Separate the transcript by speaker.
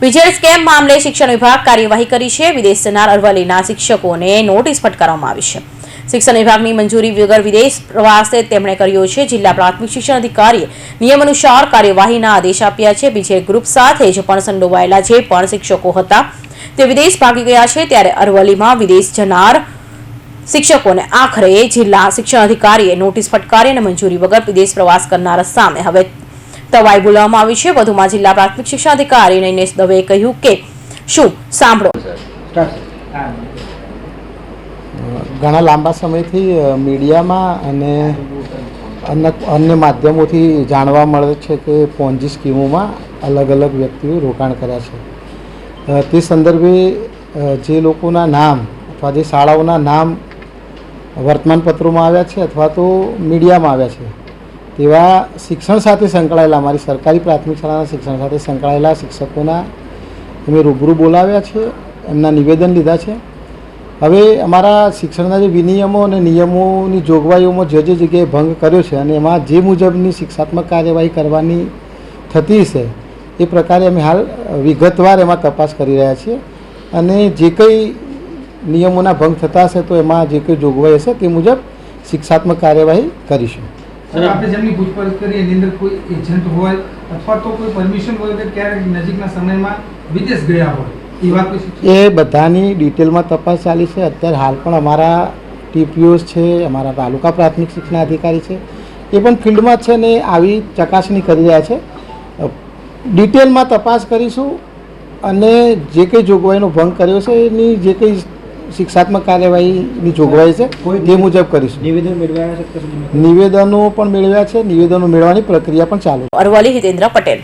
Speaker 1: વિજય scam મામલે શિક્ષણ વિભાગ કાર્યવાહી કરી છે। વિદેશ જનાર અરવલ્લીના શિક્ષકોને નોટિસ ફટકારવામાં આવી છે। શિક્ષણ વિભાગની મંજૂરી વગર વિદેશ પ્રવાસે તેમણે કર્યો છે। જિલ્લા પ્રાથમિક શિક્ષણ અધિકારીએ નિયમ અનુસાર કાર્યવાહીના આદેશ આપ્યા છે। બીજે ગ્રુપ સાથે જ પણ સંડોવાયેલા જે પણ શિક્ષકો હતા તે વિદેશ ભાગી ગયા છે। ત્યારે અરવલ્લીમાં વિદેશ જનાર શિક્ષકોને આખરે જિલ્લા શિક્ષણ અધિકારીએ નોટિસ ફટકારી અને મંજૂરી વગર વિદેશ પ્રવાસ કરનાર સામે હવે તવાઈ બોલાવવામાં આવી છે। વધુમાં જિલ્લા પ્રાથમિક શિક્ષણ અધિકારી નૈનેશ દવેએ કહ્યું કે શું સાંભળો।
Speaker 2: ઘણા લાંબા સમયથી મીડિયામાં અને અન્ય માધ્યમોથી જાણવા મળે છે કે પોન્જી સ્કીમોમાં અલગ અલગ વ્યક્તિઓ રોકાણ કર્યા છે। તે સંદર્ભે જે લોકોના નામ અથવા જે શાળાઓના નામ વર્તમાનપત્રોમાં આવ્યા છે અથવા તો મીડિયામાં આવ્યા છે તેવા શિક્ષણ સાથે સંકળાયેલા અમારી સરકારી પ્રાથમિક શાળાના શિક્ષણ સાથે સંકળાયેલા શિક્ષકોના અમે રૂબરૂ બોલાવ્યા છે, એમના નિવેદન લીધા છે। હવે અમારા શિક્ષણના જે વિનિયમો અને નિયમોની જોગવાઈઓમાં જે જગ્યાએ ભંગ કર્યો છે અને એમાં જે મુજબની શિક્ષાત્મક કાર્યવાહી કરવાની થતી છે એ પ્રકારે અમે હાલ વિગતવાર એમાં તપાસ કરી રહ્યા છીએ અને જે કંઈ નિયમોના ભંગ થતા હશે તો એમાં જે કંઈ જોગવાઈ હશે તે મુજબ શિક્ષાત્મક કાર્યવાહી કરીશું।
Speaker 3: સર, આપણે જેમની પૂછપરછ કરી એની અંદર કોઈ એજન્ટ હોય અથવા તો કોઈ પરમિશન હોય કે ક્યારેક નજીકના સમયમાં વિદેશ ગયા હોય એવા કોઈ
Speaker 2: એ બધાની ડિટેલમાં તપાસ ચાલી છે। અત્યારે હાલ પણ અમારા ટીપીઓસ છે, અમારા તાલુકા પ્રાથમિક શિક્ષણ અધિકારી છે, એ પણ ફિલ્ડમાં છે ને આવી ચકાસણી કરી રહ્યા છે। ડિટેલમાં તપાસ કરીશું અને જે કંઈ જોગવાઈનો ભંગ કર્યો છે એની જે કંઈ શિક્ષાત્મક કાર્યવાહીની જોગવાઈ છે તે મુજબ કરીશું। નિવેદનો પણ મેળવ્યા છે, નિવેદનો મેળવવાની પ્રક્રિયા પણ ચાલુ છે।
Speaker 1: અરવલ્લી હિતેન્દ્ર પટેલ।